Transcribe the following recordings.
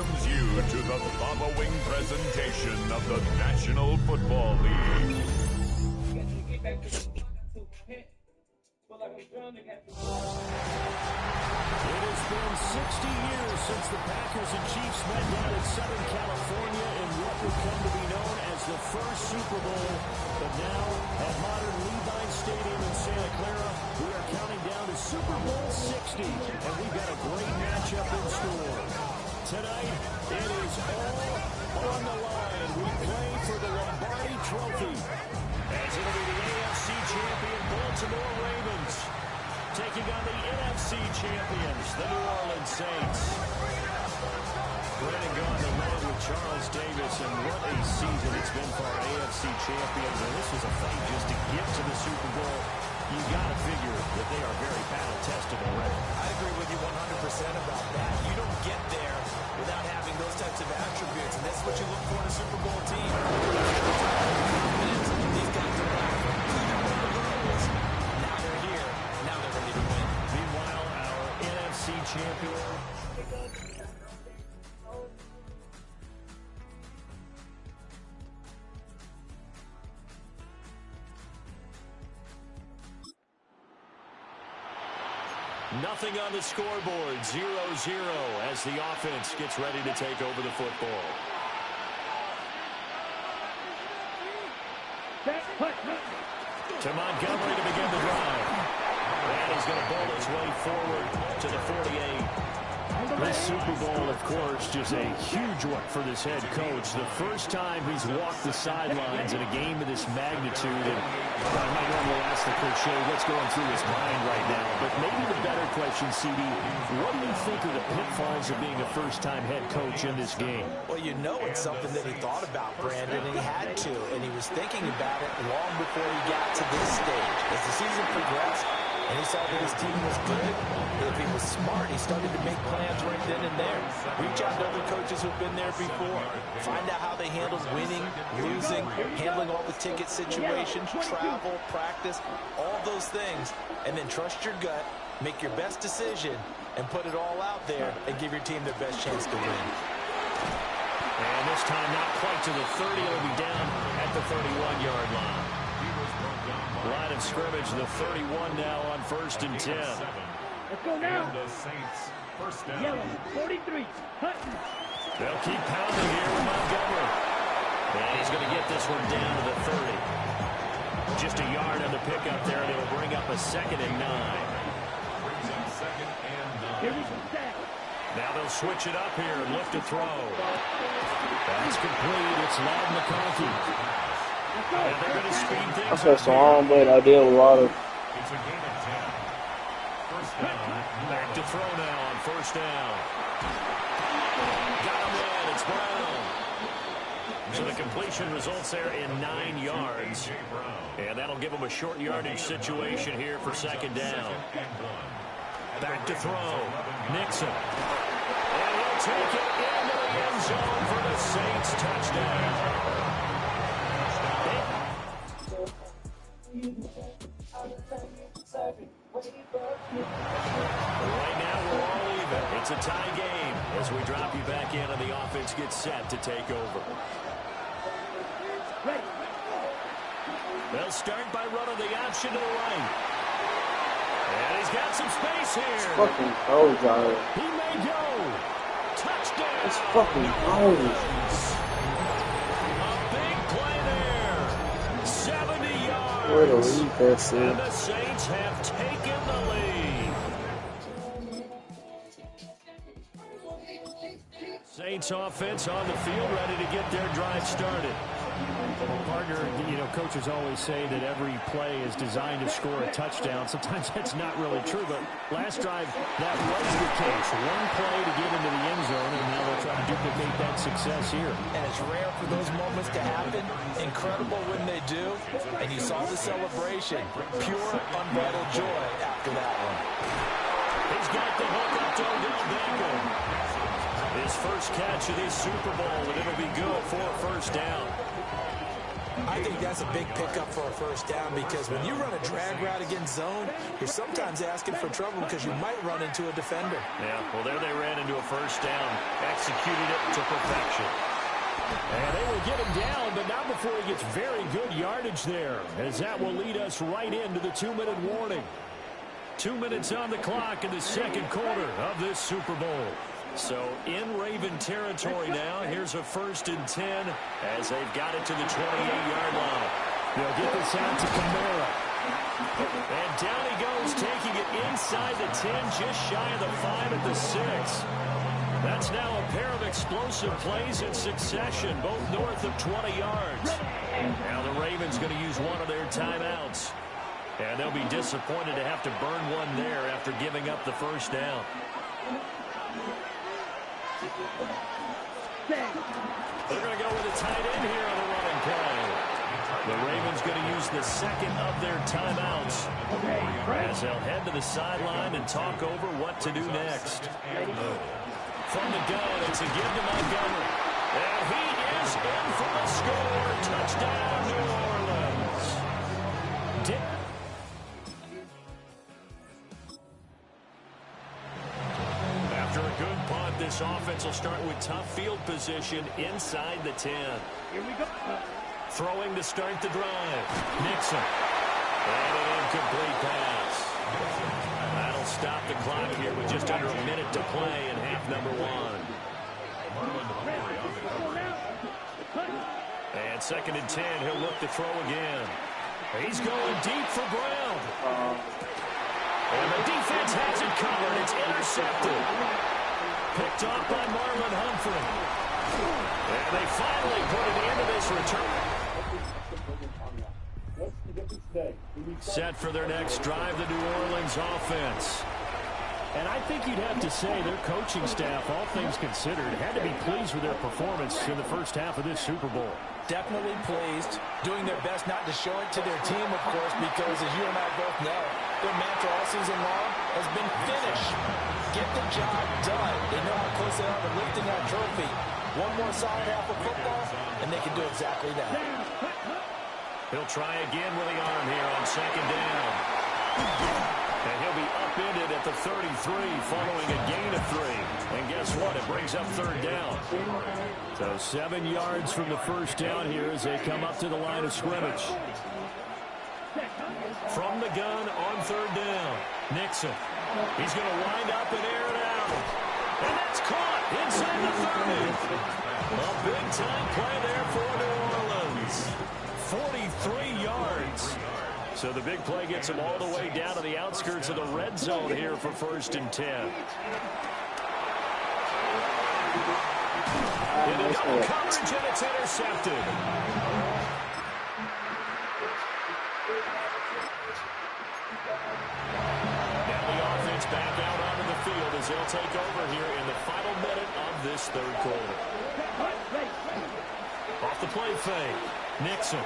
welcomes you to the following presentation of the National Football League. It has been 60 years since the Packers and Chiefs met down in Southern California in what would come to be known as the first Super Bowl. But now, at modern Levi's Stadium in Santa Clara, we are counting down to Super Bowl 60, and we've got a great matchup in store. Tonight, it is all on the line. We play for the Lombardi Trophy, as it'll be the AFC champion Baltimore Ravens taking on the NFC champions, the New Orleans Saints. Brandon gone along with Charles Davis, and what a season it's been for our AFC champions. And this was a fight just to get to the Super Bowl. You got to figure that they are very battle-tested already. I agree with you 100% about that. You don't get there without having those types of attributes, and that's what you look for in a Super Bowl team. These guys are back. Now they're here. Now they're ready to win. Meanwhile, our NFC champion. Nothing on the scoreboard, 0-0 as the offense gets ready to take over the football. To Montgomery to begin the drive. And he's going to bowl his way forward to the 48. This Super Bowl, of course, just a huge one for this head coach. The first time he's walked the sidelines in a game of this magnitude. And I might normally ask the cliche, what's going through his mind right now? But maybe the better question, CD, what do you think are the pitfalls of being a first-time head coach in this game? Well, you know it's something that he thought about, Brandon, and he had to. And he was thinking about it long before he got to this stage. As the season progressed, and he saw that his team was good, if he was smart, he started to make plans right then and there. Reach out to other coaches who've been there before. Find out how they handle winning, losing, handling all the ticket situations, travel, practice, all those things. And then trust your gut, make your best decision, and put it all out there and give your team their best chance to win. And this time not quite to the 30. It'll be down at the 31-yard line. Line of scrimmage, the 31 now on 1st and 10. Let's go now. Yellow, 43, Hutton. They'll keep pounding here with Montgomery. And he's going to get this one down to the 30. Just a yard on the pickup there, and it'll bring up a 2nd and 9. Here we go, Zach. Now they'll switch it up here and look to throw. That's complete. It's Loud McConkey. And they're going to speed things up. That's a long way I deal with a lot of. It's a gain of 10. First down. Back to throw now on 1st down. Got him in. It's Brown. So the completion results there in 9 yards. And that'll give them a short yardage situation here for 2nd down. Back to throw. Nixon. And he'll take it into the end zone for the Saints touchdown. Right now we're all even. It's a tie game as we drop you back in and the offense gets set to take over. They'll start by running the option to the right. And he's got some space here. It's fucking cold, Johnny. He may go. Touchdown. It's fucking cold. A big play there. 70 yards. Where the lead pass And is. the Saints have taken the lead. Saints offense on the field, ready to get their drive started. Partner, coaches always say that every play is designed to score a touchdown. Sometimes that's not really true, but last drive, that was the case. One play to get into the end zone, and now they'll try to duplicate that success here. And it's rare for those moments to happen. Incredible when they do. And you saw the celebration. Pure, unbridled joy after that one. He's got the hook up to Odell Beckham. His first catch of this Super Bowl, and it'll be good for 1st down. I think that's a big pickup for a first down because when you run a drag route against zone, you're sometimes asking for trouble because you might run into a defender. Yeah, well, there they ran into a first down. Executed it to perfection. And they will get him down, but not before he gets very good yardage there, as that will lead us right into the 2-minute warning. 2 minutes on the clock in the second quarter of this Super Bowl. So in Raven territory now, here's a 1st and 10 as they've got it to the 28-yard line. They'll get this out to Kamara. And down he goes, taking it inside the 10, just shy of the 5 at the 6. That's now a pair of explosive plays in succession, both north of 20 yards. Now the Ravens going to use one of their timeouts. And they'll be disappointed to have to burn one there after giving up the first down. They're going to go with a tight end here on the running play. The Ravens going to use the second of their timeouts as they'll head to the sideline and talk over what to do next. From the gun, it's a give to Montgomery. And he is in for the score. Touchdown, New Orleans. After a good punt, this offense will start with tough field position inside the 10. Here we go. Throwing to start the drive. Nixon. And an incomplete pass. That'll stop the clock here with just under a minute to play in half number 1. And 2nd and 10, he'll look to throw again. He's going deep for Brown. And the defense has it covered. It's intercepted. Picked off by Marlon Humphrey. And they finally put an end to this return. Set for their next drive, the New Orleans offense. And I think you'd have to say their coaching staff, all things considered, had to be pleased with their performance in the first half of this Super Bowl. Definitely pleased, doing their best not to show it to their team, of course, because as you and I both know, their mantra all season long has been finish. Get the job done. They know how close they are to lifting that trophy. One more solid half of football, and they can do exactly that. He'll try again with the arm here on 2nd down. And he'll be upended at the 33 following a gain of 3. And guess what? It brings up 3rd down. So 7 yards from the first down here as they come up to the line of scrimmage. From the gun on 3rd down. Nixon. He's going to wind up and air it out. And that's caught inside the 30. A big-time play there for New Orleans. 43 yards. So the big play gets him all the way down to the outskirts of the red zone here for 1st and 10. Into double coverage, and it's intercepted. Now the offense back out onto the field as they'll take over here in the final minute of this 3rd quarter. Off the play fake. Nixon.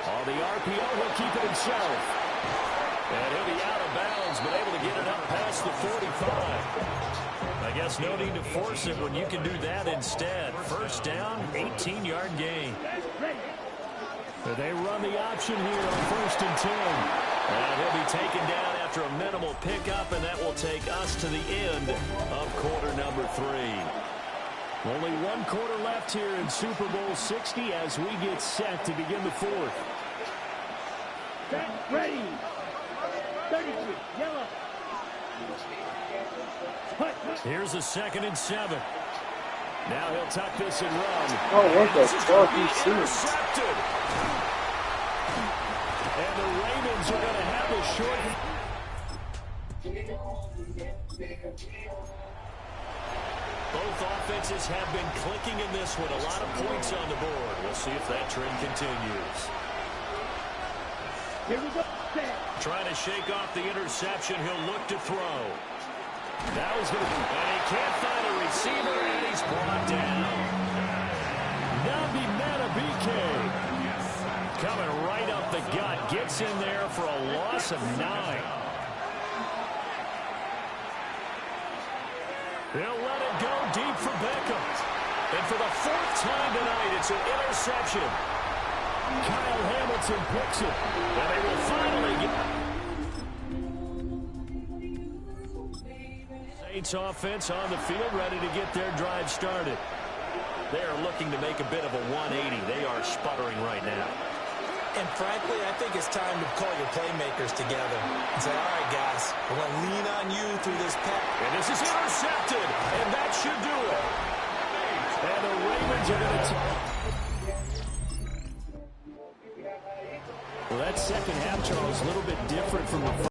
On the RPO, he'll keep it himself. And he'll be out of bounds, but able to get it up past the 45. I guess no need to force it when you can do that instead. First down, 18-yard gain. But they run the option here on 1st and 10. And he'll be taken down after a minimal pickup, and that will take us to the end of quarter number 3. Only 1 quarter left here in Super Bowl 60 as we get set to begin the 4th. Ready. 33. Yellow. Here's a 2nd and 7. Now he'll tuck this and run. Oh, what the fuck is this? Intercepted. And the Ravens are going to have the short. Both offenses have been clicking in this one. A lot of points on the board. We'll see if that trend continues. Here we go. Trying to shake off the interception. He'll look to throw. Now he's going to... And he can't find a receiver, and he's brought down. Nabi Matabike coming right up the gut. Gets in there for a loss of 9. They'll let it go deep for Beckham. And for the 4th time tonight, it's an interception. Kyle Hamilton picks it. And they will finally get... Saints offense on the field, ready to get their drive started. They are looking to make a bit of a 180. They are sputtering right now. And frankly, I think it's time to call your playmakers together and say, all right, guys, we're going to lean on you through this pass. And this is intercepted, and that should do it. And the Ravens are going to... Well, that second half, Charles, a little bit different from the